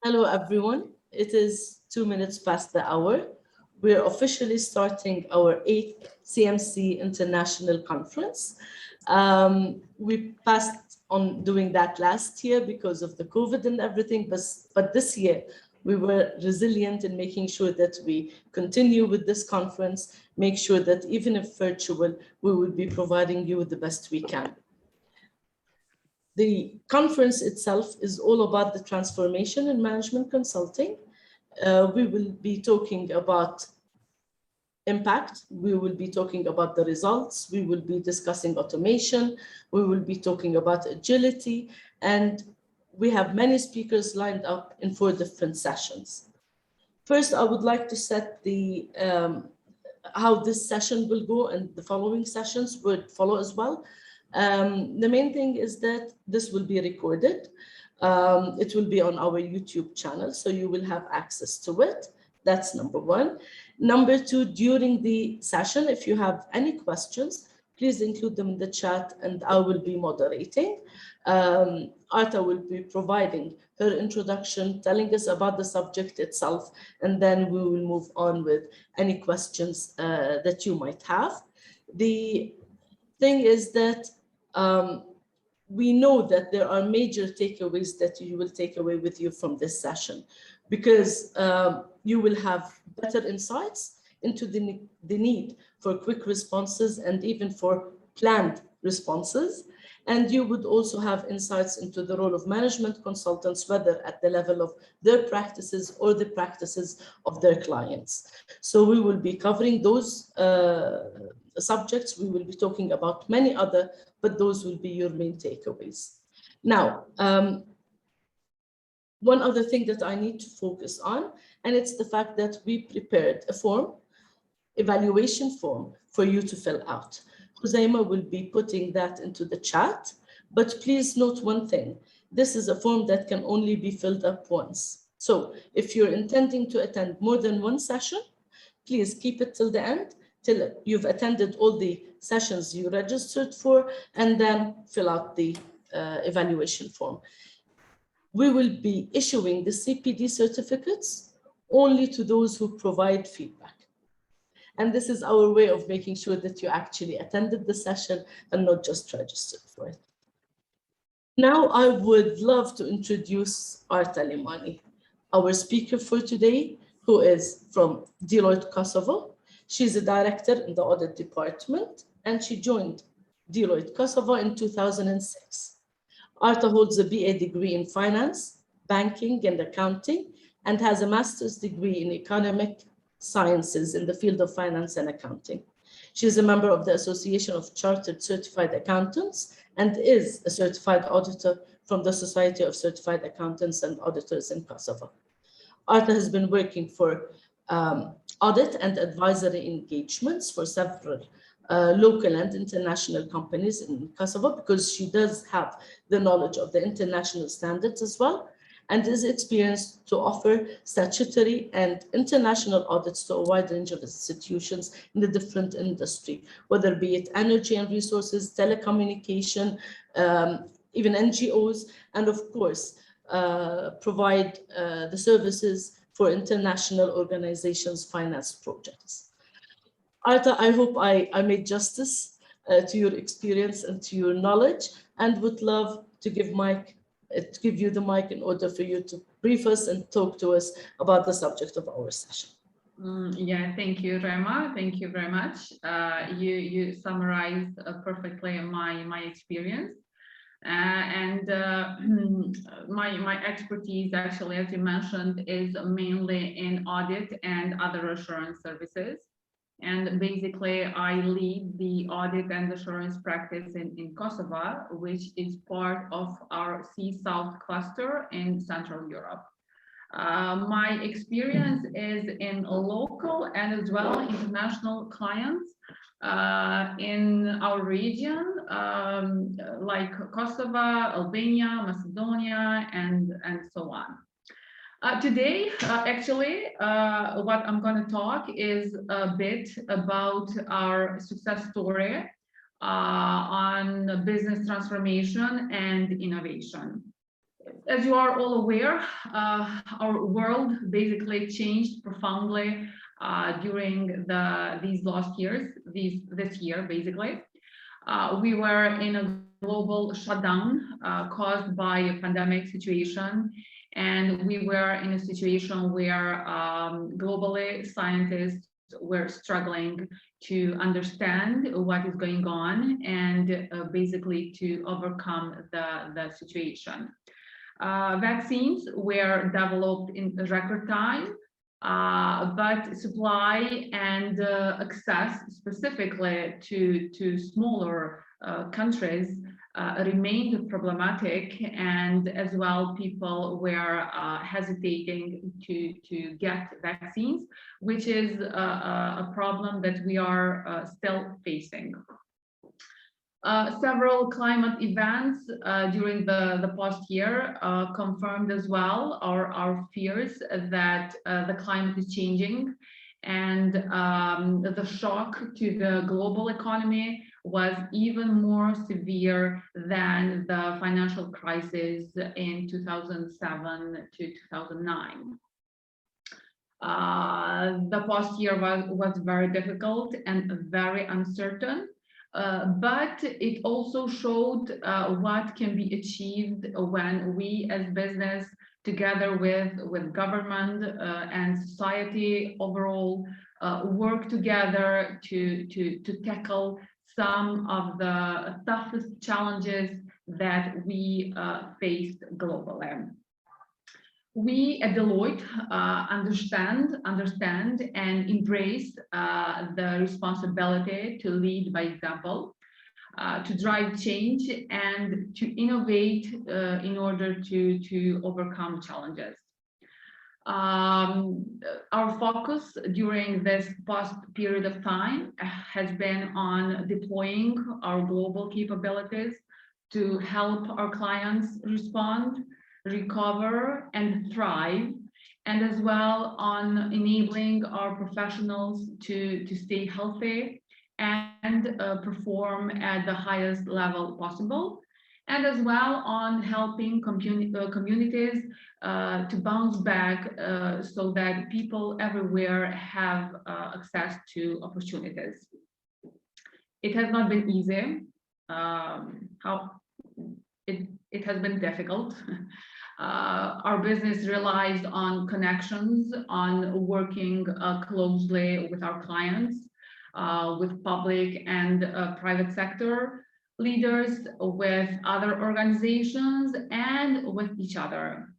Hello, everyone. It is 2 minutes past the hour. We're officially starting our 8th CMC International Conference. We passed on doing that last year because of the COVID and everything, but this year we were resilient in making sure that we continue with this conference, make sure that even if virtual, we will be providing you with the best we can. The conference itself is all about the transformation in management consulting. We will be talking about impact. We will be talking about the results. We will be discussing automation. We will be talking about agility. And we have many speakers lined up in 4 different sessions. First, I would like to set the how this session will go, and the following sessions would follow as well. The main thing is that this will be recorded. It will be on our YouTube channel, so you will have access to it. That's number one. Number two, during the session, if you have any questions, please include them in the chat and I will be moderating. Arta will be providing her introduction, telling us about the subject itself, and then we will move on with any questions that you might have. The thing is that we know that there are major takeaways that you will take away with you from this session, because you will have better insights into the need for quick responses and even for planned responses. And you would also have insights into the role of management consultants, whether at the level of their practices or the practices of their clients. So we will be covering those subjects. We will be talking about many other, but those will be your main takeaways. Now, one other thing that I need to focus on, and it's the fact that we prepared a form, evaluation form for you to fill out. Huzaima will be putting that into the chat, but please note one thing. This is a form that can only be filled up once. So if you're intending to attend more than one session, please keep it till the end, till you've attended all the sessions you registered for, and then fill out the evaluation form. We will be issuing the CPD certificates only to those who provide feedback. And this is our way of making sure that you actually attended the session and not just registered for it. Now, I would love to introduce Arta Limani, our speaker for today, who is from Deloitte, Kosovo. She's a director in the audit department, and she joined Deloitte, Kosovo in 2006. Arta holds a BA degree in finance, banking, and accounting, and has a master's degree in economic sciences in the field of finance and accounting. She is a member of the Association of Chartered Certified Accountants and is a certified auditor from the Society of Certified Accountants and Auditors in Kosovo. Arta has been working for audit and advisory engagements for several local and international companies in Kosovo, because she does have the knowledge of the international standards as well, and is experienced to offer statutory and international audits to a wide range of institutions in the different industry, whether be it energy and resources, telecommunication, even NGOs, and of course, provide the services for international organizations' finance projects. Arta, I hope I made justice to your experience and to your knowledge, and would love to give you the mic in order for you to brief us and talk to us about the subject of our session. Yeah, thank you, Rema. Thank you very much. You summarized perfectly my experience. My expertise, actually, as you mentioned, is mainly in audit and other assurance services. And basically, I lead the audit and assurance practice in Kosovo, which is part of our Sea-South cluster in Central Europe. My experience is in local and as well international clients in our region, like Kosovo, Albania, Macedonia, and so on. Today, actually, what I'm going to talk is a bit about our success story on business transformation and innovation. As you are all aware, our world basically changed profoundly during these last years, this year basically. We were in a global shutdown caused by a pandemic situation, and we were in a situation where globally scientists were struggling to understand what is going on and basically to overcome the situation. Vaccines were developed in record time, but supply and access specifically to smaller countries remained problematic, and as well people were hesitating to get vaccines, which is a problem that we are still facing. Several climate events during the past year confirmed as well our fears that the climate is changing, and the shock to the global economy was even more severe than the financial crisis in 2007 to 2009. The past year was very difficult and very uncertain. But it also showed what can be achieved when we as business, together with government and society overall, work together to tackle some of the toughest challenges that we faced globally. We at Deloitte understand and embrace the responsibility to lead by example, to drive change and to innovate in order to overcome challenges. Our focus during this past period of time has been on deploying our global capabilities to help our clients respond, recover and thrive, and as well on enabling our professionals to stay healthy and perform at the highest level possible, and as well on helping communities to bounce back so that people everywhere have access to opportunities. It has not been easy. It has been difficult. Our business relies on connections, on working closely with our clients, with public and private sector leaders, with other organizations, and with each other.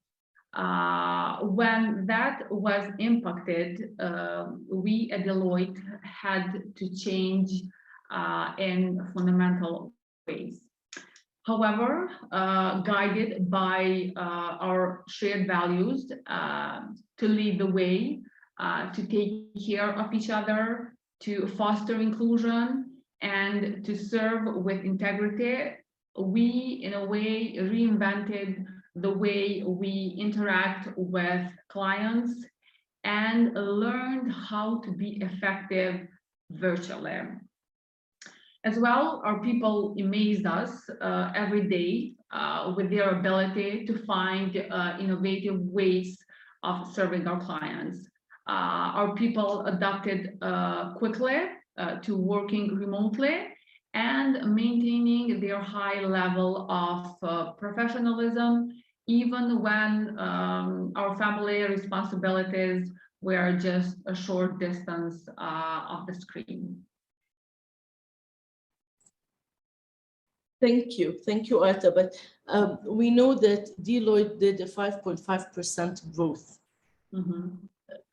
When that was impacted, we at Deloitte had to change in fundamental ways. However, guided by our shared values to lead the way, to take care of each other, to foster inclusion, and to serve with integrity, we, in a way, reinvented the way we interact with clients and learned how to be effective virtually. As well, our people amazed us every day with their ability to find innovative ways of serving our clients. Our people adapted quickly to working remotely and maintaining their high level of professionalism, even when our family responsibilities were just a short distance of the screen. Thank you, Arta. But we know that Deloitte did a 5.5% growth. Mm-hmm.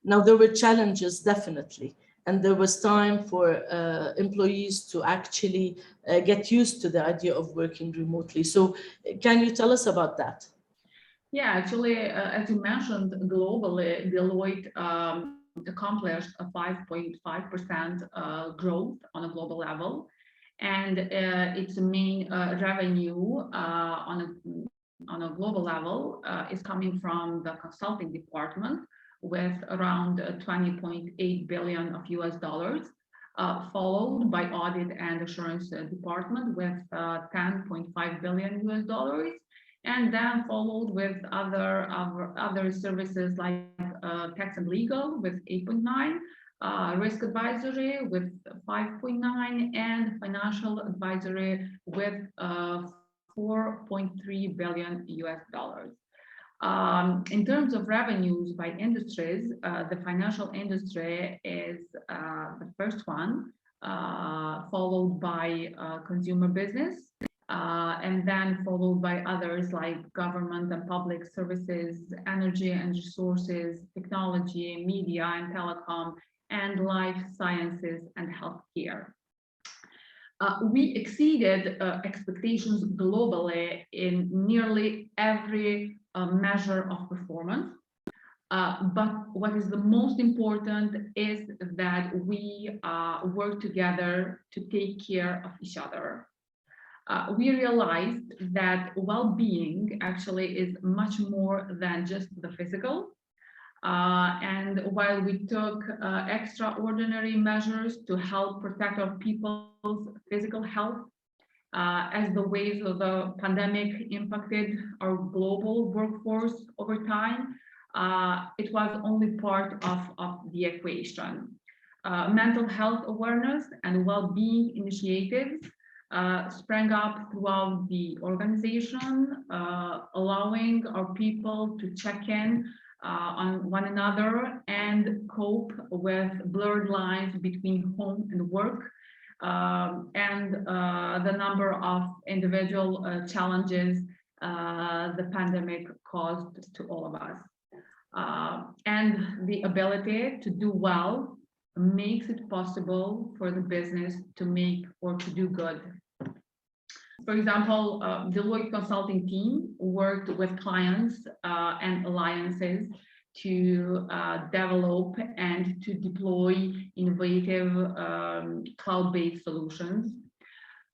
Now, there were challenges, definitely, and there was time for employees to actually get used to the idea of working remotely. So can you tell us about that? Yeah, actually, as you mentioned, globally, Deloitte accomplished a 5.5% growth on a global level. And its main revenue on a global level is coming from the consulting department with around 20.8 billion of US dollars, followed by audit and assurance department with 10.5 billion US dollars, and then followed with other services like tax and legal with 8.9, risk advisory with 5.9, and financial advisory with 4.3 billion US dollars. In terms of revenues by industries, the financial industry is the first one, followed by consumer business, and then followed by others like government and public services, energy and resources, technology, media and telecom, and life sciences and healthcare. We exceeded expectations globally in nearly every measure of performance. But what is the most important is that we work together to take care of each other. We realized that well-being actually is much more than just the physical. And while we took extraordinary measures to help protect our people's physical health, as the waves of the pandemic impacted our global workforce over time, it was only part of the equation. Mental health awareness and well-being initiatives sprang up throughout the organization, allowing our people to check in on one another and cope with blurred lines between home and work, and the number of individual challenges the pandemic caused to all of us. And the ability to do well makes it possible for the business to make or to do good. For example, Deloitte consulting team worked with clients and alliances to develop and to deploy innovative cloud-based solutions.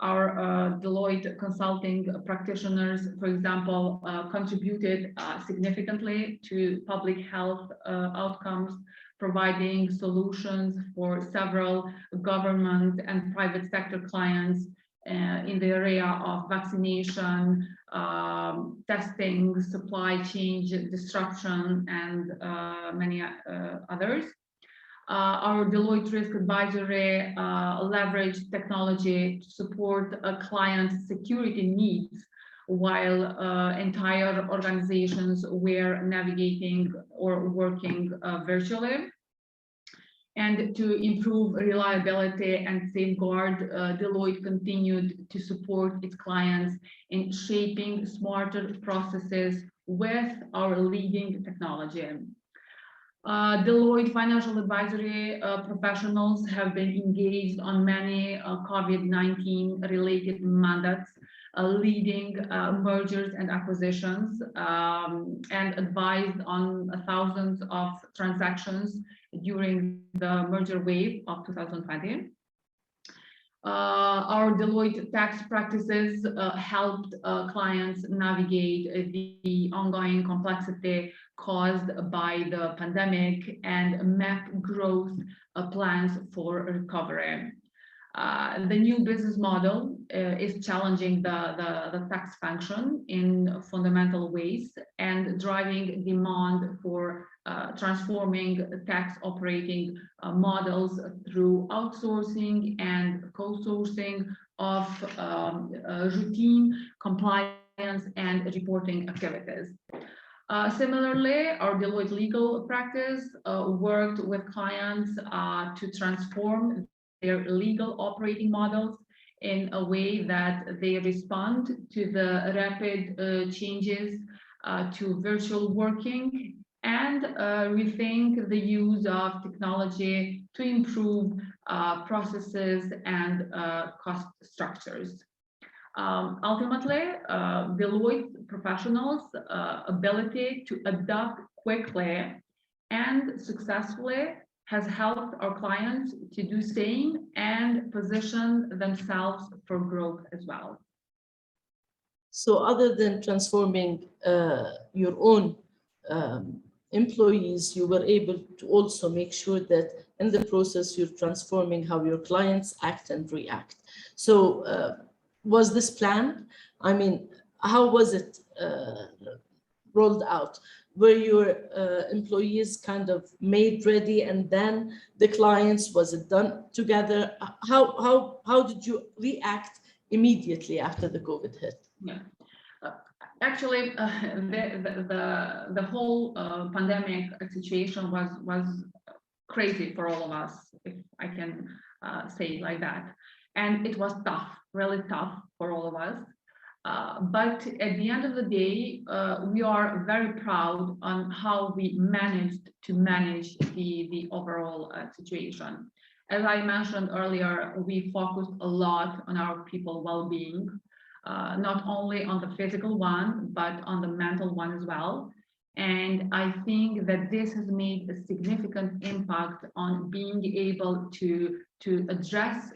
Our Deloitte consulting practitioners, for example, contributed significantly to public health outcomes, providing solutions for several government and private sector clients in the area of vaccination, testing, supply chain disruption, and many others. Our Deloitte Risk Advisory leveraged technology to support client security needs while entire organizations were navigating or working virtually. And to improve reliability and safeguard, Deloitte continued to support its clients in shaping smarter processes with our leading technology. Deloitte financial advisory professionals have been engaged on many COVID-19 related mandates, leading mergers and acquisitions, and advised on thousands of transactions during the merger wave of 2020. Our Deloitte tax practices helped clients navigate the ongoing complexity caused by the pandemic and map growth plans for recovery. The new business model is challenging the tax function in fundamental ways and driving demand for transforming tax operating models through outsourcing and co-sourcing of routine compliance and reporting activities. Similarly, our Deloitte legal practice worked with clients to transform their legal operating models in a way that they respond to the rapid changes to virtual working and rethink the use of technology to improve processes and cost structures. Ultimately, Deloitte professionals' ability to adapt quickly and successfully has helped our clients to do same and position themselves for growth as well. So other than transforming your own employees, you were able to also make sure that in the process you're transforming how your clients act and react. So was this planned? I mean, how was it rolled out? Were your employees kind of made ready, and then the clients, was it done together? How did you react immediately after the COVID hit? Yeah. Actually, the whole pandemic situation was crazy for all of us, if I can say it like that. And it was tough, really tough for all of us. But at the end of the day, we are very proud on how we managed to manage the overall situation. As I mentioned earlier, we focused a lot on our people well-being, not only on the physical one, but on the mental one as well. And I think that this has made a significant impact on being able to address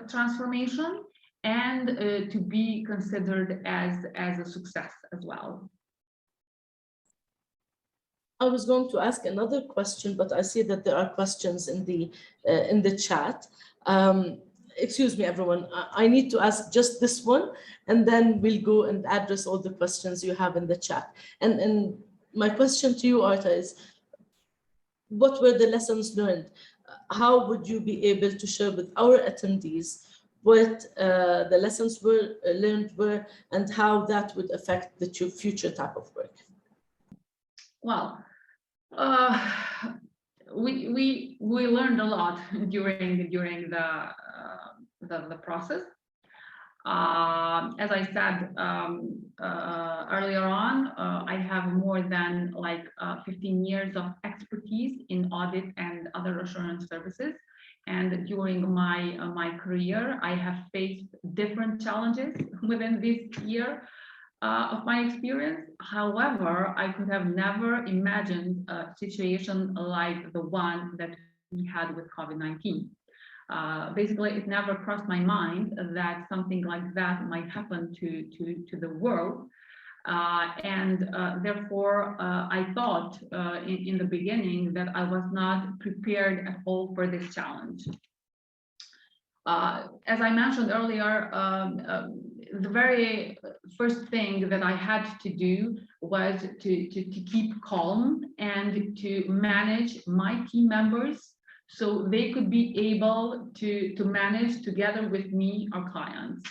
transformation and to be considered as a success as well. I was going to ask another question, but I see that there are questions in the chat. Excuse me, everyone. I need to ask just this one, and then we'll go and address all the questions you have in the chat. And my question to you, Arta, is what were the lessons learned? How would you be able to share with our attendees what the lessons learned were, and how that would affect the future type of work? Well, we learned a lot during the process. As I said earlier on, I have more than 15 years of expertise in audit and other assurance services. And during my career, I have faced different challenges within this year of my experience. However, I could have never imagined a situation like the one that we had with COVID-19. Basically, it never crossed my mind that something like that might happen to the world. Therefore, I thought in the beginning that I was not prepared at all for this challenge. As I mentioned earlier, the very first thing that I had to do was to keep calm and to manage my team members so they could be able to manage together with me our clients.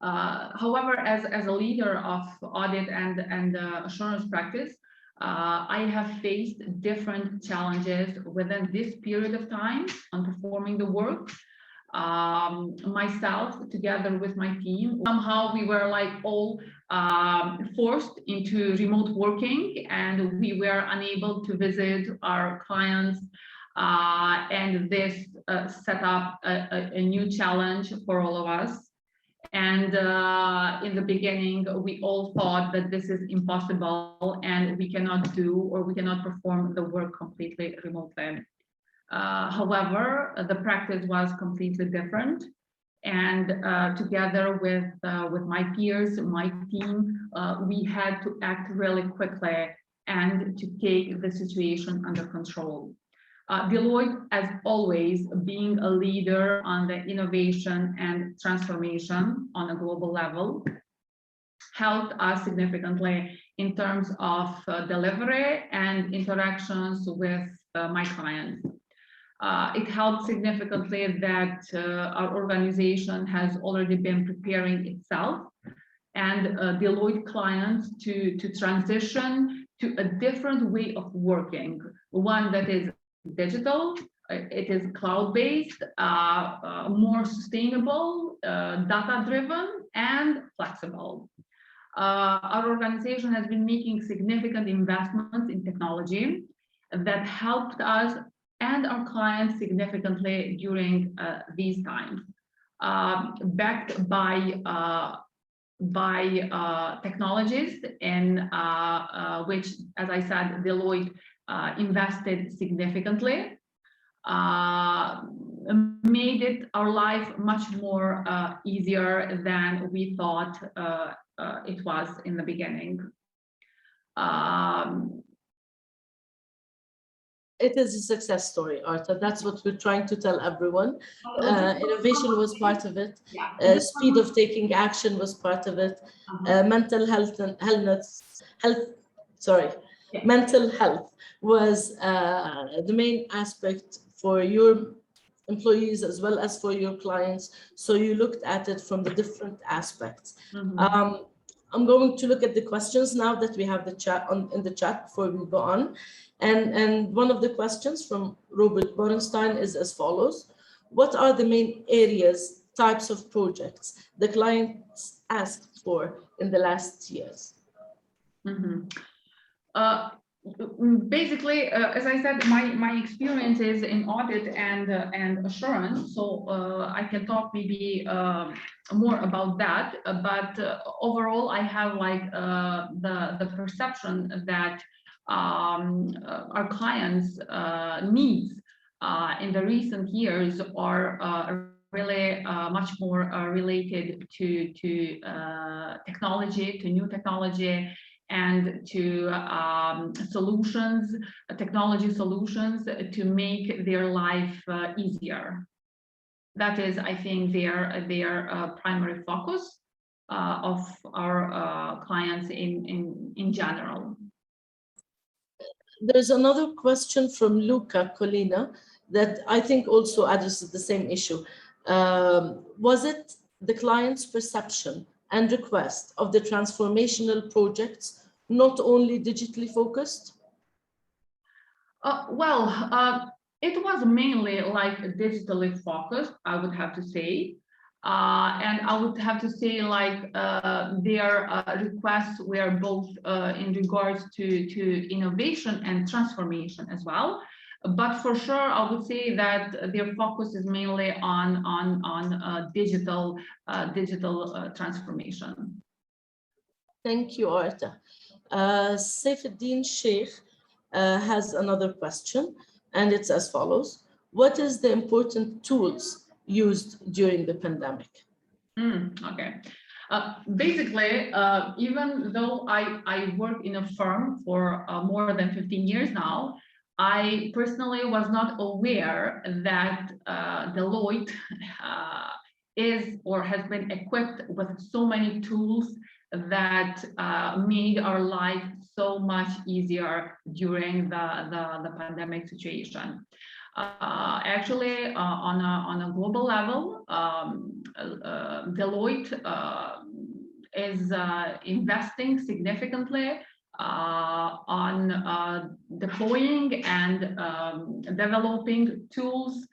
However, as a leader of audit and assurance practice, I have faced different challenges within this period of time on performing the work. Myself, together with my team, somehow we were all forced into remote working, and we were unable to visit our clients. And this set up a new challenge for all of us. And in the beginning, we all thought that this is impossible and we cannot do, or we cannot perform the work completely remotely. However, the practice was completely different. And together with my peers, my team, we had to act really quickly and to take the situation under control. Deloitte, as always, being a leader on the innovation and transformation on a global level, helped us significantly in terms of delivery and interactions with my clients. It helped significantly that our organization has already been preparing itself and Deloitte clients to transition to a different way of working, one that is digital, it is cloud-based, more sustainable, data-driven, and flexible. Our organization has been making significant investments in technology that helped us and our clients significantly during these times, backed by technologies in which, as I said, Deloitte invested significantly, made it our life much more easier than we thought it was in the beginning. It is a success story, Arta. That's what we're trying to tell everyone. Innovation was part of it. Speed of taking action was part of it. Mental health and mental health was the main aspect for your employees as well as for your clients. So you looked at it from the different aspects. I'm going to look at the questions now that we have the chat in the chat before we go on. And one of the questions from Robert Borenstein is as follows. What are the main areas, types of projects the clients asked for in the last years? Basically, as I said, my experience is in audit and assurance, so I can talk maybe more about that. But overall, I have like the perception that our clients' needs in the recent years are really much more related to technology, to new technology, and to solutions, technology solutions to make their life easier. That is, I think, their primary focus of our clients in general. There's another question from Luca Colina that I think also addresses the same issue. Was it the client's perception and request of the transformational projects not only digitally focused? It was mainly like digitally focused, I would have to say. And I would have to say like their requests were both in regards to innovation and transformation as well. But for sure, I would say that their focus is mainly on digital transformation. Thank you, Arta. Saifuddin Sheikh has another question, and it's as follows. What is the important tools used during the pandemic? Okay. Basically, even though I work in a firm for more than 15 years now, I personally was not aware that Deloitte is or has been equipped with so many tools that made our life so much easier during the pandemic situation. Actually, on a global level, Deloitte is investing significantly on deploying and developing tools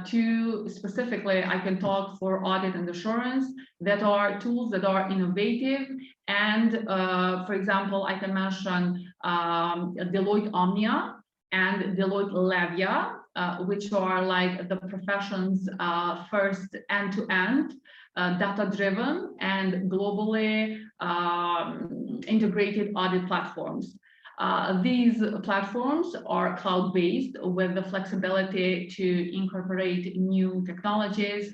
to specifically, I can talk for audit and assurance, that are tools that are innovative. And for example, I can mention Deloitte Omnia and Deloitte Levia, which are like the profession's first end-to-end data-driven and globally integrated audit platforms. These platforms are cloud-based with the flexibility to incorporate new technologies,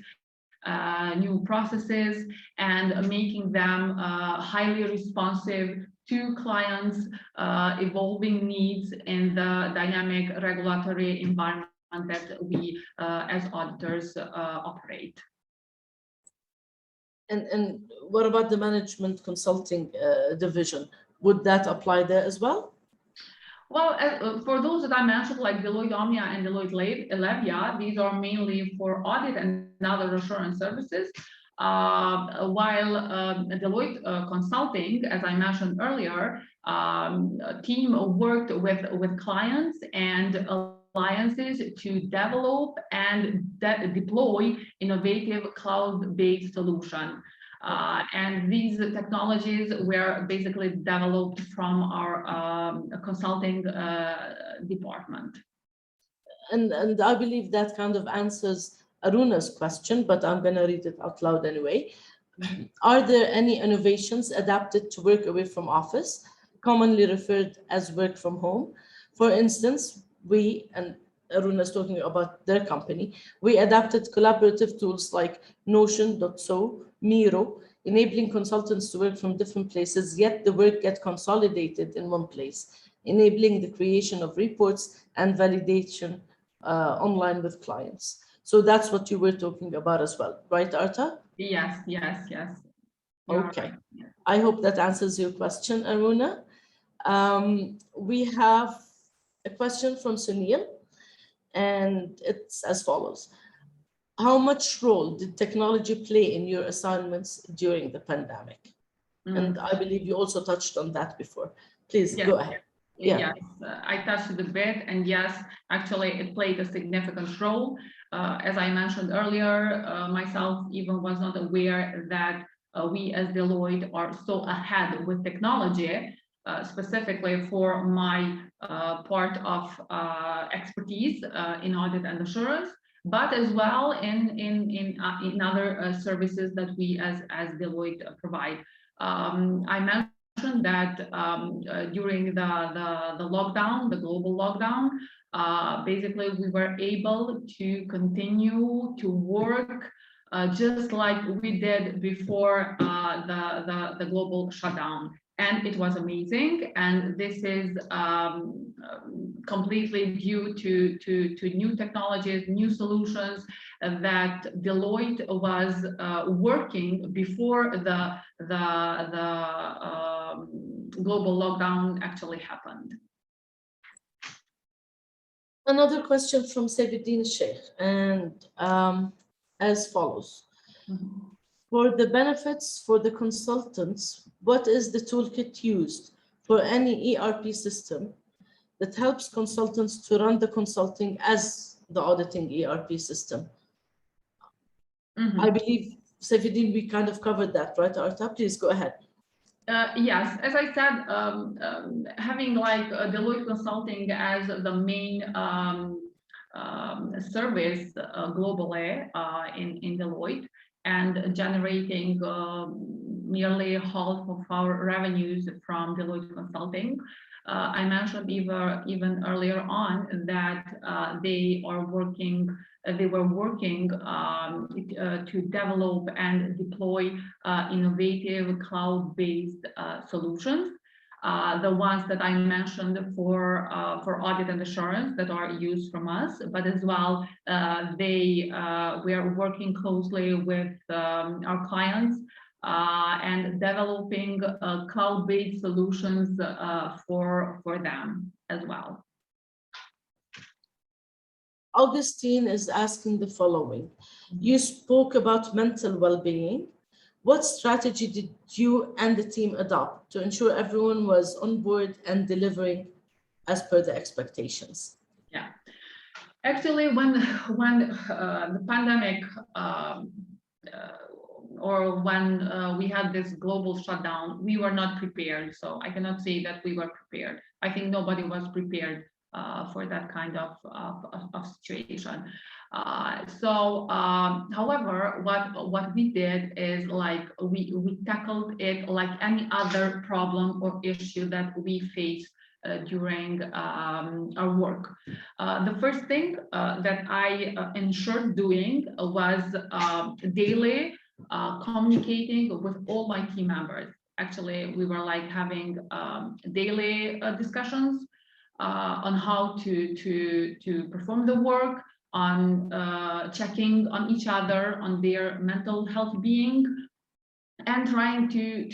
new processes, and making them highly responsive to clients' evolving needs in the dynamic regulatory environment that we as auditors operate. And what about the management consulting division? Would that apply there as well? Well, for those that I mentioned, like Deloitte Omnia and Deloitte Levia, these are mainly for audit and other assurance services. While Deloitte Consulting, as I mentioned earlier, a team worked with clients and alliances to develop and deploy innovative cloud-based solutions. And these technologies were basically developed from our consulting department. And I believe that kind of answers Aruna's question, but I'm going to read it out loud anyway. Are there any innovations adapted to work away from office, commonly referred as work from home? For instance, we, and Aruna's talking about their company, we adapted collaborative tools like Notion.so, Miro, enabling consultants to work from different places, yet the work gets consolidated in one place. enabling the creation of reports and validation online with clients. So that's what you were talking about as well, right, Arta? Yes. Okay. I hope that answers your question, Aruna. We have a question from Sunil, and it's as follows. How much role did technology play in your assignments during the pandemic? And I believe you also touched on that before. Please go ahead. Yes, I touched it a bit, and yes, actually it played a significant role. As I mentioned earlier, myself even was not aware that we as Deloitte are so ahead with technology, specifically for my part of expertise in audit and assurance, but as well in other services that we as Deloitte provide. I mentioned that during the lockdown, the global lockdown, basically we were able to continue to work just like we did before the global shutdown. And it was amazing. And this is completely due to new technologies, new solutions that Deloitte was working before the global lockdown actually happened. Another question from Sabiddin Sheikh, and as follows. For the benefits for the consultants, what is the toolkit used for any ERP system that helps consultants to run the consulting as the auditing ERP system? I believe, Safiddin, we kind of covered that, right, Arta? Please go ahead. Yes, as I said, having like Deloitte Consulting as the main service globally in Deloitte, and generating nearly half of our revenues from Deloitte Consulting. I mentioned even earlier on that they were working to develop and deploy innovative cloud-based solutions. The ones that I mentioned for audit and assurance that are used from us, but as well, we are working closely with our clients and developing cloud-based solutions for them as well. Augustine is asking the following. You spoke about mental well-being. What strategy did you and the team adopt to ensure everyone was on board and delivering as per the expectations? Yeah, actually, when the pandemic or when we had this global shutdown, we were not prepared. So I cannot say that we were prepared. I think nobody was prepared for that kind of situation. However, what we did is like we tackled it like any other problem or issue that we face during our work. The first thing that I ensured doing was daily communicating with all my team members. Actually, we were like having daily discussions on how to perform the work, on checking on each other, on their mental health being, and trying to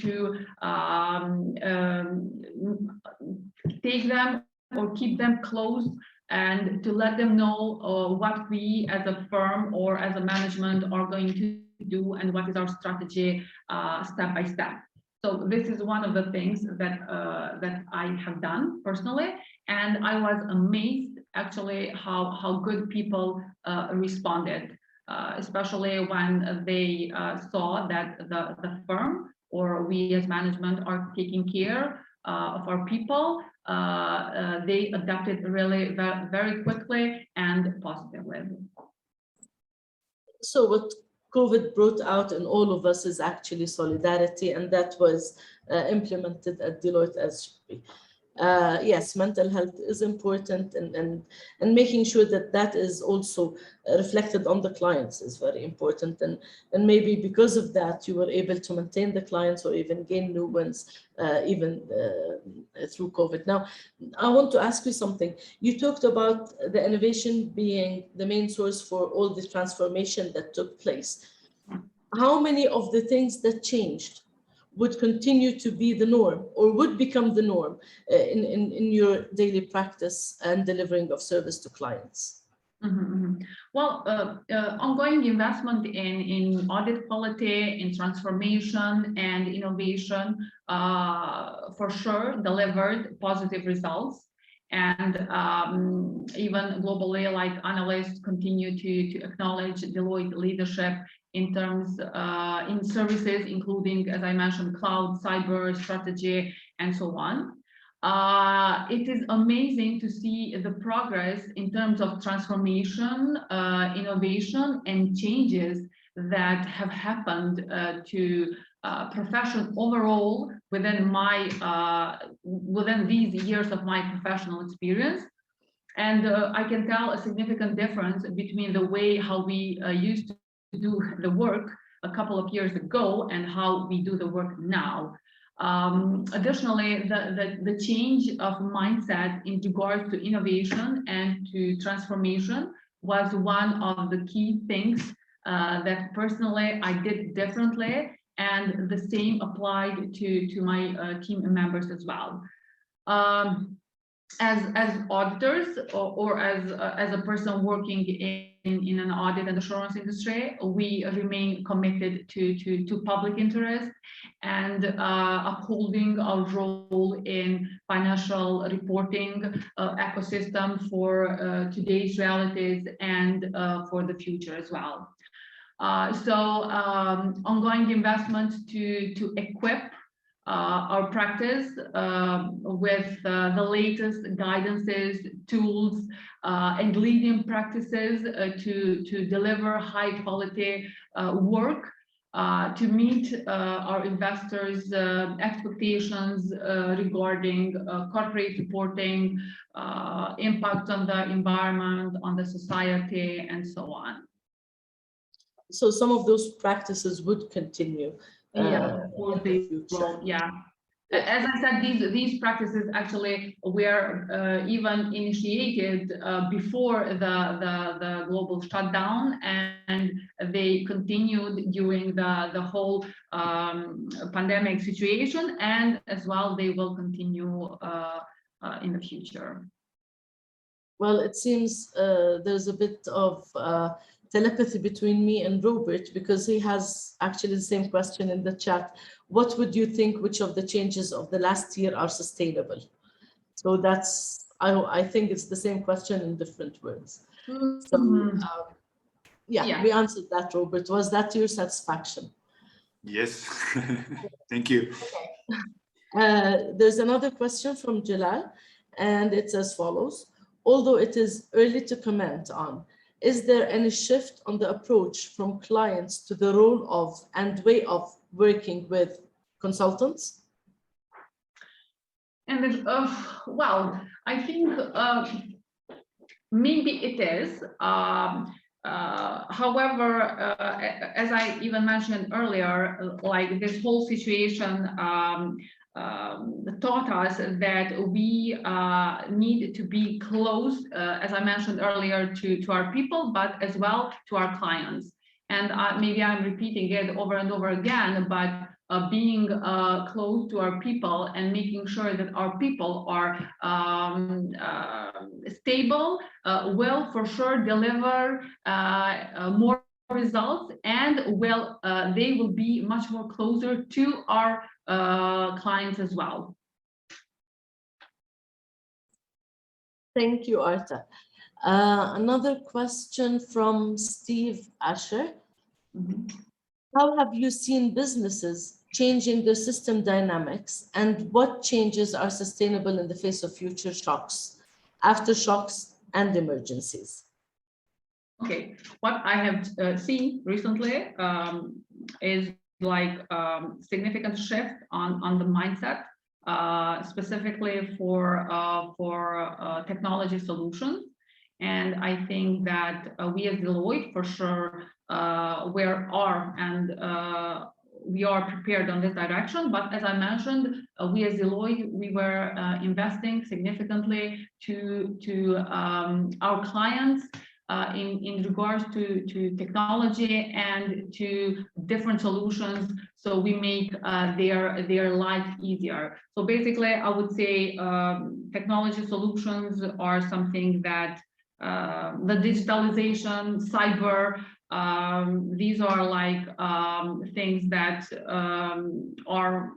take them or keep them close and to let them know what we as a firm or as a management are going to do and what is our strategy step by step. So this is one of the things that I have done personally, and I was amazed actually how good people responded, especially when they saw that the firm or we as management are taking care of our people. They adapted really very quickly and positively. So what COVID brought out in all of us is actually solidarity, and that was implemented at Deloitte as should be. Yes, mental health is important, and making sure that that is also reflected on the clients is very important. And maybe because of that, you were able to maintain the clients or even gain new ones, even through COVID. Now, I want to ask you something. You talked about the innovation being the main source for all the transformation that took place. How many of the things that changed would continue to be the norm or would become the norm in your daily practice and delivering of service to clients? Well, ongoing investment in audit quality, in transformation and innovation, for sure delivered positive results. And even globally, like analysts continue to acknowledge Deloitte leadership in terms in services, including, as I mentioned, cloud, cyber, strategy, and so on. It is amazing to see the progress in terms of transformation, innovation, and changes that have happened to profession overall within these years of my professional experience. And I can tell a significant difference between the way how we used to do the work a couple of years ago and how we do the work now. Additionally, the change of mindset in regards to innovation and to transformation was one of the key things that personally I did differently, and the same applied to my team members as well. As auditors or as a person working in an audit and assurance industry, we remain committed to public interest and upholding our role in financial reporting ecosystem for today's realities and for the future as well. So ongoing investment to equip our practice with the latest guidances, tools, and leading practices to deliver high quality work to meet our investors' expectations regarding corporate reporting, impact on the environment, on the society, and so on. So some of those practices would continue. Yeah, yeah. As I said, these practices actually were even initiated before the global shutdown, and they continued during the whole pandemic situation, and as well they will continue in the future. Well, it seems there's a bit of telepathy between me and Robert, because he has actually the same question in the chat. What would you think, which of the changes of the last year are sustainable? So that's, I think it's the same question in different words. So yeah, we answered that, Robert. Was that to your satisfaction? Yes, thank you. Okay. There's another question from Jalal, and it's as follows. Although it is early to comment on, is there any shift on the approach from clients to the role of and way of working with consultants? And well, I think maybe it is. However, as I even mentioned earlier, like this whole situation taught us that we need to be close, as I mentioned earlier, to our people, but as well to our clients. And maybe I'm repeating it over and over again, but being close to our people and making sure that our people are stable will for sure deliver more results, and they will be much more closer to our clients as well. Thank you, Arta. Another question from Steve Asher. How have you seen businesses changing their system dynamics, and what changes are sustainable in the face of future shocks, aftershocks, and emergencies? Okay, what I have seen recently is like significant shift on the mindset specifically for technology solutions. And I think that we as Deloitte, for sure, we are prepared on this direction. But as I mentioned, we as Deloitte, we were investing significantly to our clients in regards to technology and to different solutions, so we make their life easier. So basically, I would say technology solutions are something that the digitalization, cyber, these are like things that are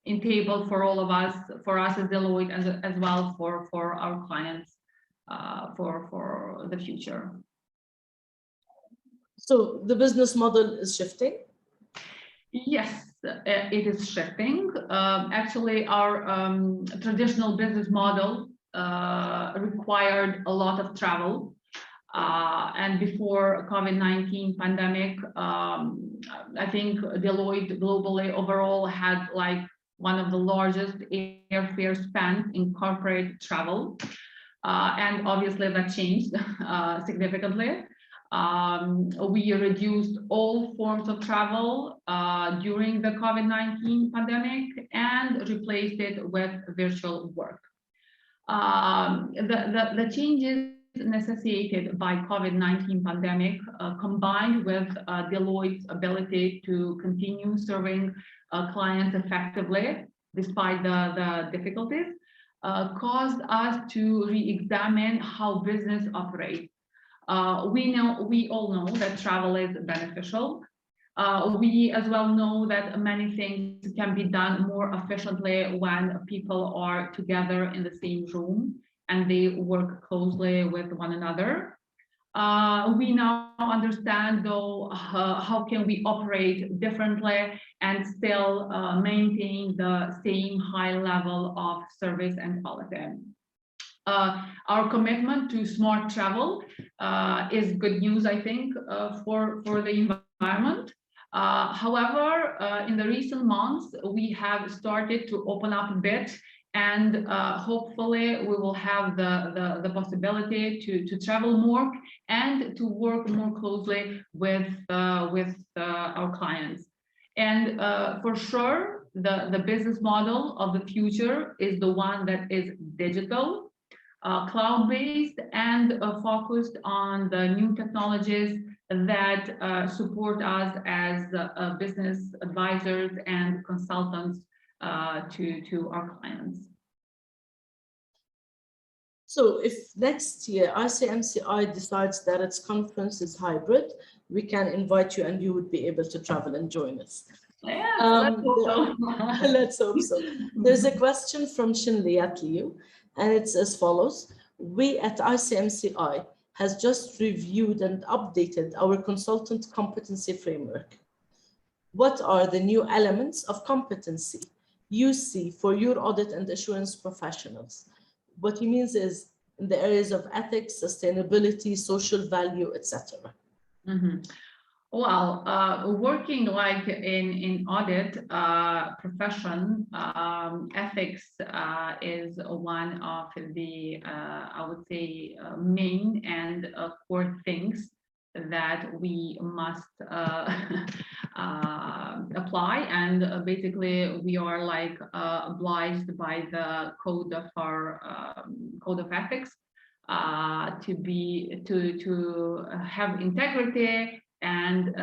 in table for all of us, for us as Deloitte, as well for our clients for the future. So the business model is shifting? Yes, it is shifting. Actually, our traditional business model required a lot of travel. And before COVID-19 pandemic, I think Deloitte globally overall had like one of the largest airfare spend in corporate travel. And obviously that changed significantly. We reduced all forms of travel during the COVID-19 pandemic and replaced it with virtual work. The changes necessitated by COVID-19 pandemic combined with Deloitte's ability to continue serving clients effectively despite the difficulties caused us to re-examine how business operates. We all know that travel is beneficial. We as well know that many things can be done more efficiently when people are together in the same room and they work closely with one another. We now understand, though, how can we operate differently and still maintain the same high level of service and quality. Our commitment to smart travel is good news, I think, for the environment. However, in the recent months, we have started to open up a bit, and hopefully we will have the possibility to travel more and to work more closely with our clients. And for sure, the business model of the future is the one that is digital, cloud-based, and focused on the new technologies that support us as business advisors and consultants to our clients. So if next year ICMCI decides that its conference is hybrid, we can invite you and you would be able to travel and join us. Yeah, let's hope so. Let's hope so. There's a question from Shinli at Liu, and it's as follows. We at ICMCI has just reviewed and updated our consultant competency framework. What are the new elements of competency you see for your audit and assurance professionals? What he means is in the areas of ethics, sustainability, social value, etc. Mm-hmm. Well, working like in audit profession, ethics is one of the, I would say, main and core things that we must apply, and basically we are like obliged by the code of our code of ethics to have integrity and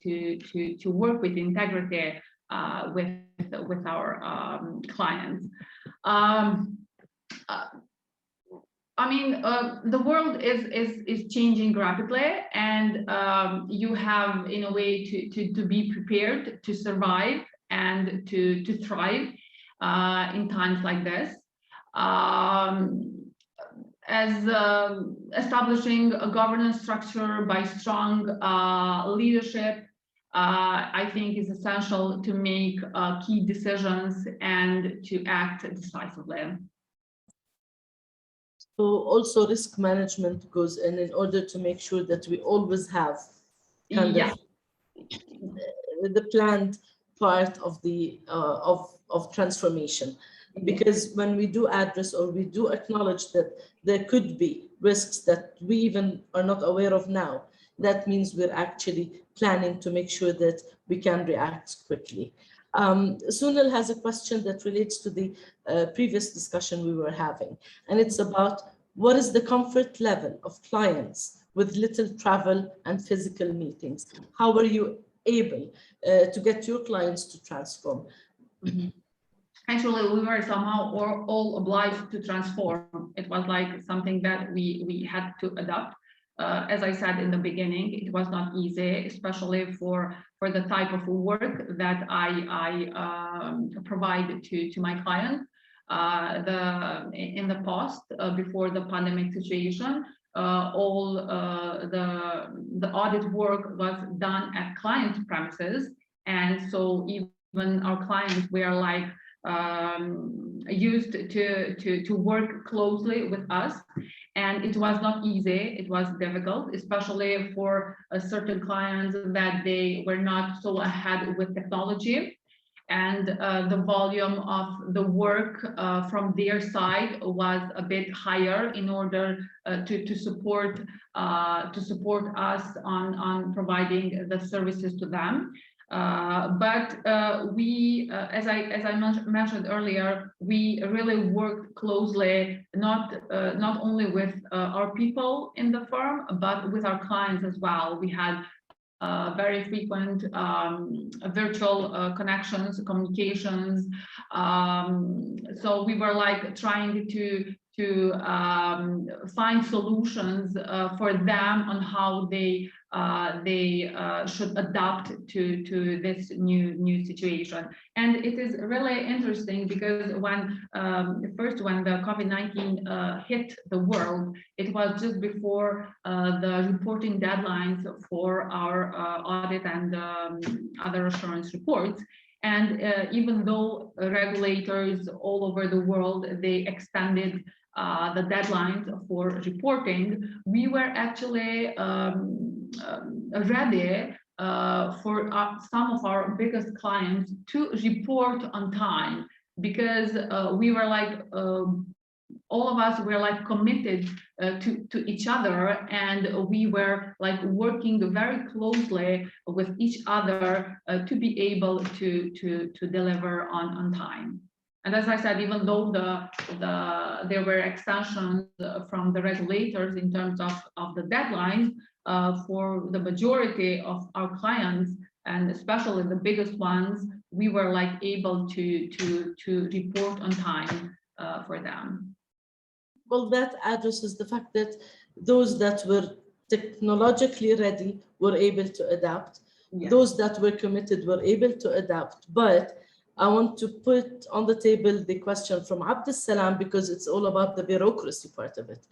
to work with integrity with our clients. I mean, the world is changing rapidly, and you have, in a way, to be prepared to survive and to thrive in times like this. As establishing a governance structure by strong leadership, I think is essential to make key decisions and to act decisively. So also risk management goes in order to make sure that we always have kind of the planned part of the of transformation. Because when we do address or we do acknowledge that there could be risks that we even are not aware of now, that means we're actually planning to make sure that we can react quickly. Sunil has a question that relates to the previous discussion we were having, and it's about what is the comfort level of clients with little travel and physical meetings? How are you able to get your clients to transform? Actually, we were somehow all obliged to transform. It was like something that we had to adopt. As I said in the beginning, it was not easy, especially for the type of work that I provide to my clients. In the past, before the pandemic situation, all the audit work was done at client premises, and so even our clients were like used to work closely with us, and it was not easy. It was difficult, especially for certain clients that they were not so ahead with technology, and the volume of the work from their side was a bit higher in order to support us on providing the services to them. But we, as I mentioned earlier, we really worked closely, not only with our people in the firm, but with our clients as well. We had very frequent virtual connections, communications. So we were like trying to find solutions for them on how they should adapt to this new situation. And it is really interesting because when the COVID-19 hit the world, it was just before the reporting deadlines for our audit and other assurance reports. And even though regulators all over the world, they extended the deadlines for reporting, we were actually ready for some of our biggest clients to report on time, because we were like, all of us were like committed to each other, and we were like working very closely with each other to be able to deliver on time. And as I said, even though there were extensions from the regulators in terms of the deadlines, for the majority of our clients, and especially the biggest ones, we were like able to report on time for them. Well, that addresses the fact that those that were technologically ready were able to adapt. Yeah. Those that were committed were able to adapt. But I want to put on the table the question from Abdussalam, because it's all about the bureaucracy part of it.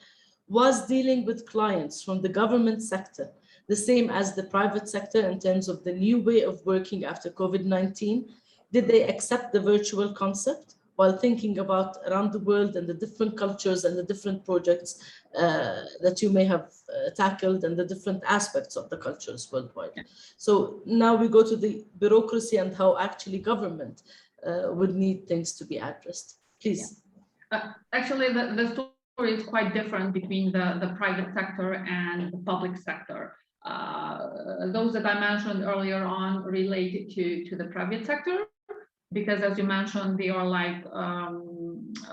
Was dealing with clients from the government sector the same as the private sector in terms of the new way of working after COVID-19? Did they accept the virtual concept while thinking about around the world and the different cultures and the different projects that you may have tackled and the different aspects of the cultures worldwide? So now we go to the bureaucracy and how actually government would need things to be addressed. Please. Actually, the story is quite different between the private sector and the public sector. Those that I mentioned earlier on related to the private sector, because as you mentioned, they are like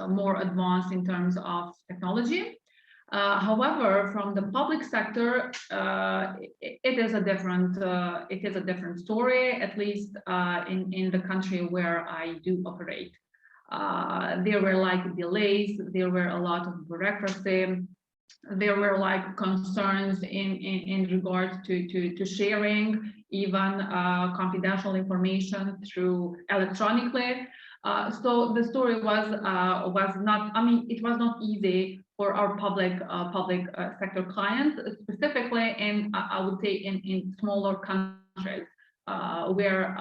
more advanced in terms of technology. However, from the public sector, it is a different story, at least in the country where I do operate. There were like delays, there were a lot of bureaucracy, there were like concerns in regards to sharing even confidential information through electronically. So the story was not, I mean, it was not easy for our public sector clients, specifically in, I would say, in smaller countries where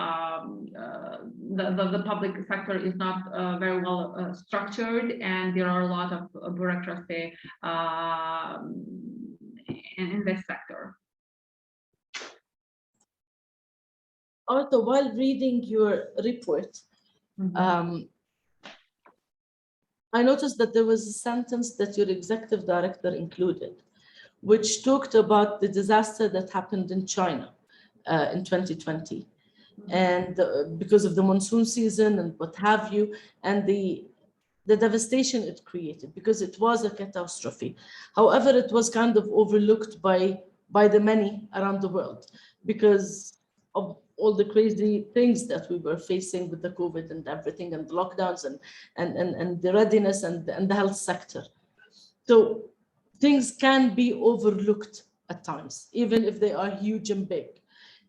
the public sector is not very well structured, and there are a lot of bureaucracy in this sector. Arthur, while reading your report, I noticed that there was a sentence that your executive director included, which talked about the disaster that happened in China in 2020. And because of the monsoon season and what have you, and the devastation it created, because it was a catastrophe. However, it was kind of overlooked by the many around the world because of all the crazy things that we were facing with the COVID and everything, and the lockdowns and the readiness and the health sector. So things can be overlooked at times, even if they are huge and big.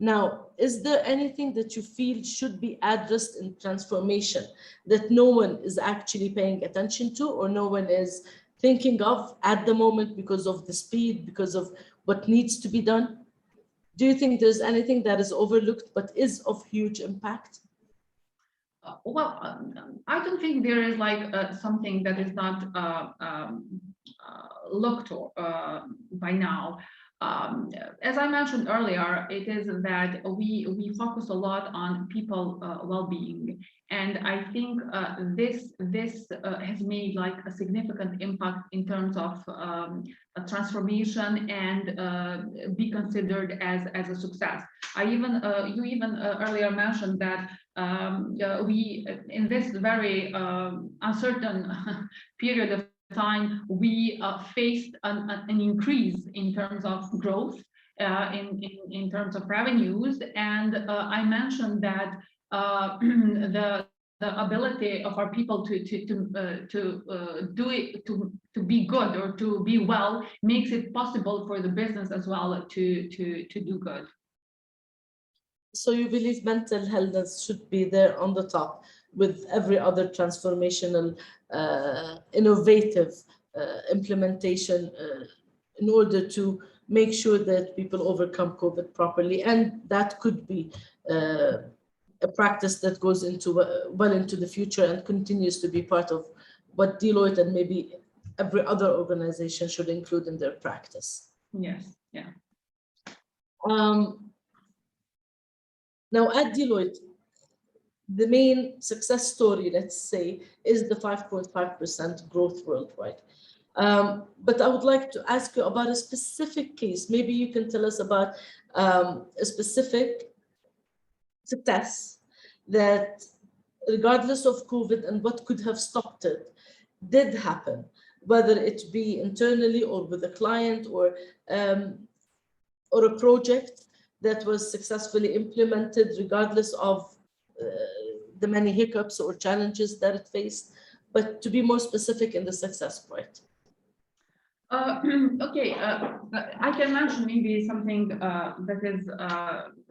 Now, is there anything that you feel should be addressed in transformation that no one is actually paying attention to, or no one is thinking of at the moment because of the speed, because of what needs to be done? Do you think there's anything that is overlooked but is of huge impact? I don't think there is like something that is not looked by now. As I mentioned earlier, it is that we focus a lot on people well-being, and I think this has made like a significant impact in terms of a transformation and be considered as a success. You even earlier mentioned that we in this very uncertain period of time, we faced an increase in terms of growth, in terms of revenues, and I mentioned that the ability of our people to do it, to be good or to be well, makes it possible for the business as well to do good. So you believe mental health should be there on the top with every other transformational, innovative implementation in order to make sure that people overcome COVID properly. And that could be a practice that goes into well into the future and continues to be part of what Deloitte and maybe every other organization should include in their practice. Yes, yeah. Now at Deloitte, the main success story, let's say, is the 5.5% growth worldwide. But I would like to ask you about a specific case. Maybe you can tell us about a specific success that, regardless of COVID and what could have stopped it, did happen, whether it be internally or with a client or a project that was successfully implemented, regardless of the many hiccups or challenges that it faced, but to be more specific in the success part. Okay, I can mention maybe something that is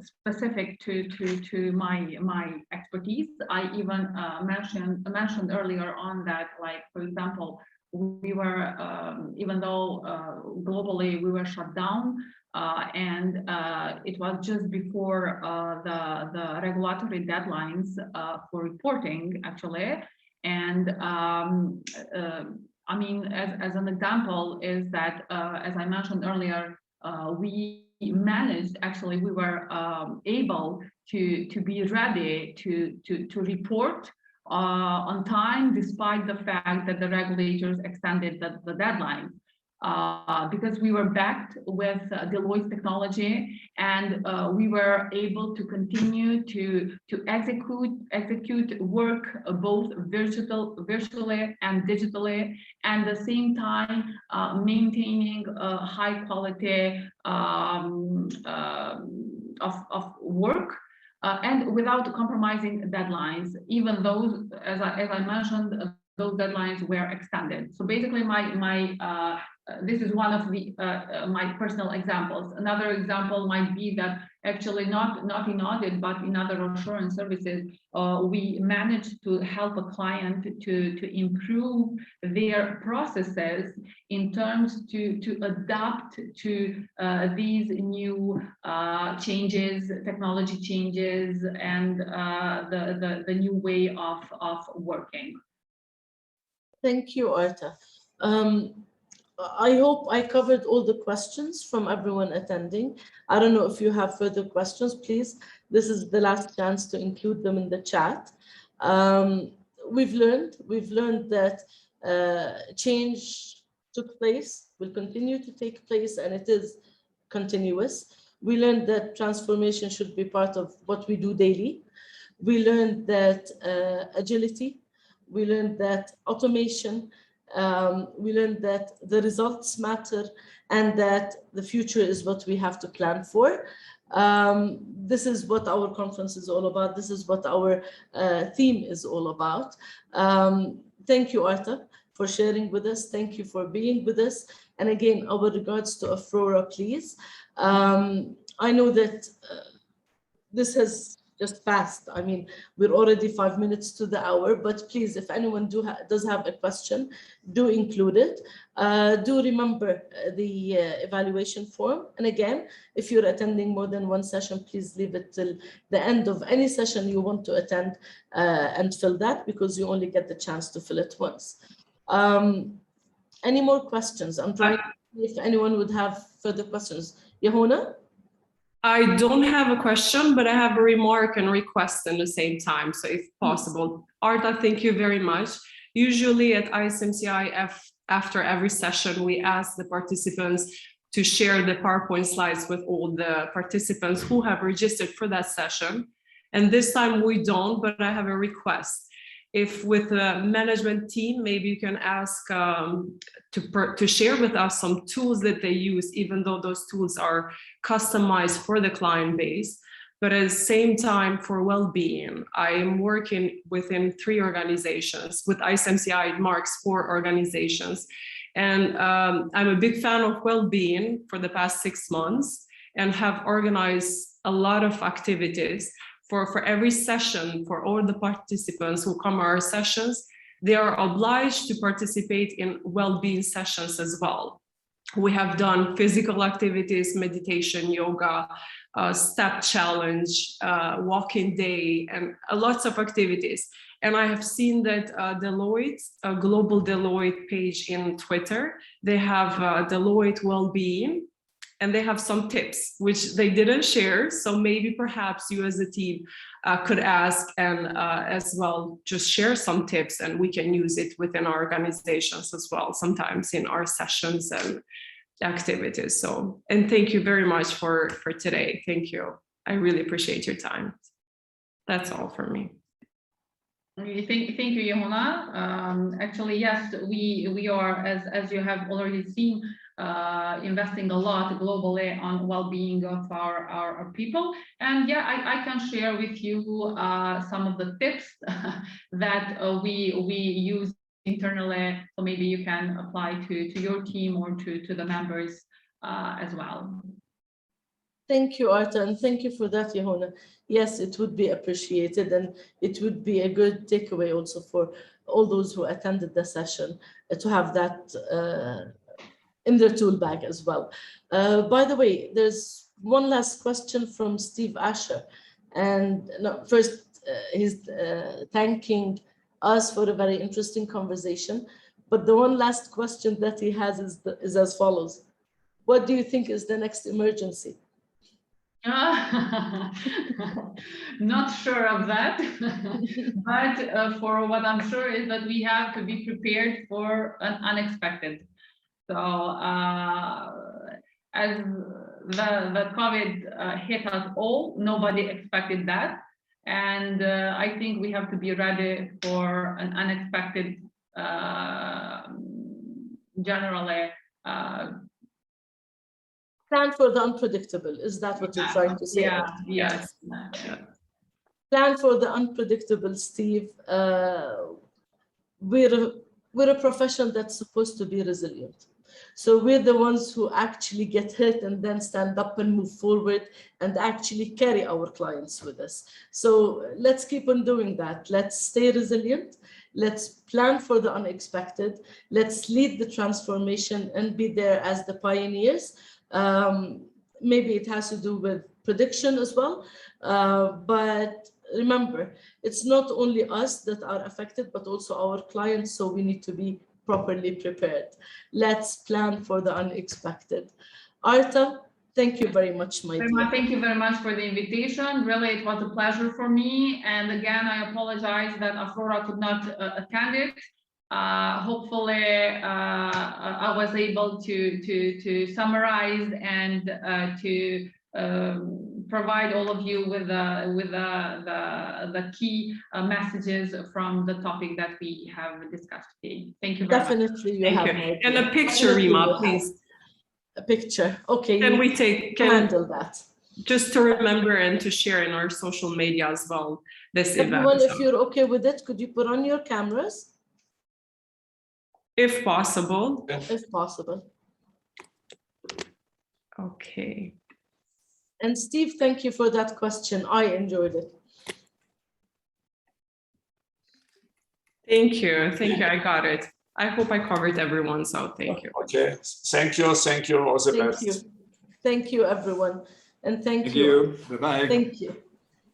specific to my expertise. I even mentioned earlier on that, like, for example, we were, even though globally we were shut down, and it was just before the regulatory deadlines for reporting, actually, and I mean, as an example, is that, as I mentioned earlier, we managed, actually, we were able to be ready to report on time, despite the fact that the regulators extended the deadline. Because we were backed with Deloitte technology, and we were able to continue to execute work both virtually and digitally, and at the same time maintaining a high quality of work. And without compromising deadlines, even those, as I mentioned, those deadlines were extended. So basically, this is one of the my personal examples. Another example might be that actually not in audit, but in other assurance services, we managed to help a client to improve their processes in terms to adapt to these new changes, technology changes, and the new way of working. Thank you, Arta. I hope I covered all the questions from everyone attending. I don't know if you have further questions, please. This is the last chance to include them in the chat. We've learned that change took place, will continue to take place, and it is continuous. We learned that transformation should be part of what we do daily. We learned that agility, we learned that automation, we learned that the results matter, and that the future is what we have to plan for. This is what our conference is all about. This is what our theme is all about. Thank you, Arta, for sharing with us. Thank you for being with us. And again, our regards to Afrora, please. I know that this has just passed. I mean, we're already 5 minutes to the hour, but please, if anyone does have a question, do include it. Do remember the evaluation form. And again, if you're attending more than one session, please leave it till the end of any session you want to attend and fill that, because you only get the chance to fill it once. Any more questions? I'm trying to see if anyone would have further questions. Yahona? I don't have a question, but I have a remark and request in the same time. So if possible, Arta, thank you very much. Usually at ICMCI, after every session, we ask the participants to share the PowerPoint slides with all the participants who have registered for that session. And this time we don't, but I have a request. If with the management team, maybe you can ask to share with us some tools that they use, even though those tools are customized for the client base. But at the same time, for well-being, I am working within 3 organizations. With ICMCI, it marks 4 organizations. And I'm a big fan of well-being for the past 6 months and have organized a lot of activities. For every session, for all the participants who come to our sessions, they are obliged to participate in well-being sessions as well. We have done physical activities, meditation, yoga, step challenge, walking day, and lots of activities. And I have seen that Deloitte, a global Deloitte page in Twitter, they have Deloitte well-being, and they have some tips which they didn't share. So maybe perhaps you as a team could ask and as well just share some tips, and we can use it within our organizations as well, sometimes in our sessions and activities. So, and thank you very much for today. Thank you. I really appreciate your time. That's all for me. Thank you, Yahona. Actually, yes, we are, as you have already seen, investing a lot globally on well-being of our people. And yeah, I can share with you some of the tips that we use internally, so maybe you can apply to your team or to the members as well. Thank you, Arta, and thank you for that, Yahona. Yes, it would be appreciated, and it would be a good takeaway also for all those who attended the session to have that in their tool bag as well. By the way, there's one last question from Steve Asher. And no, first, he's thanking us for a very interesting conversation. But the one last question that he has is as follows. What do you think is the next emergency? Not sure of that, but for what I'm sure is that we have to be prepared for an unexpected. So as the COVID hit us all, nobody expected that. And I think we have to be ready for an unexpected, generally. Plan for the unpredictable. Is that what you're trying to say? Yeah, yes. Plan for the unpredictable, Steve. We're a profession that's supposed to be resilient. So we're the ones who actually get hit and then stand up and move forward and actually carry our clients with us. So let's keep on doing that. Let's stay resilient. Let's plan for the unexpected. Let's lead the transformation and be there as the pioneers. Maybe it has to do with prediction as well. But remember, it's not only us that are affected, but also our clients. So we need to be properly prepared. Let's plan for the unexpected. Arta, thank you very much, my dear. Thank you very much for the invitation. Really, it was a pleasure for me. And again, I apologize that Afrora could not attend it. Hopefully, I was able to summarize and to provide all of you with the key messages from the topic that we have discussed today. Thank you very much. Definitely, you Thank have. you. Nadia. And a picture, Definitely you Rima, have. please. A picture. Okay. Can you we take, handle that? just to remember and to share in our social media as well, this Everyone, event. if you're okay with it, could you put on your cameras? If possible. If possible. Okay. And Steve, thank you for that question. I enjoyed it. Thank you. Thank you. I got it. I hope I covered everyone, so thank you. Okay, thank you, all the Thank best. you. Thank you, everyone. And thank Thank you. you. Bye-bye. Thank you.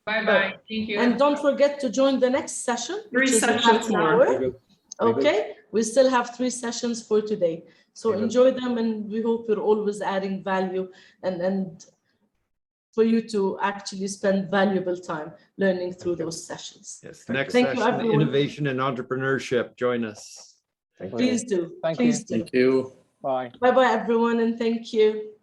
Bye-bye. Thank you. And don't forget to join the next session, which is in half sessions an more. hour. Okay, we still have 3 sessions for today. So enjoy them, and we hope you're always adding value and for you to actually spend valuable time learning through those sessions. Yes, next Thank you, session, everyone. innovation and entrepreneurship. Join us. Please do. Thank Please you. do. Bye. Bye-bye, everyone, and thank you.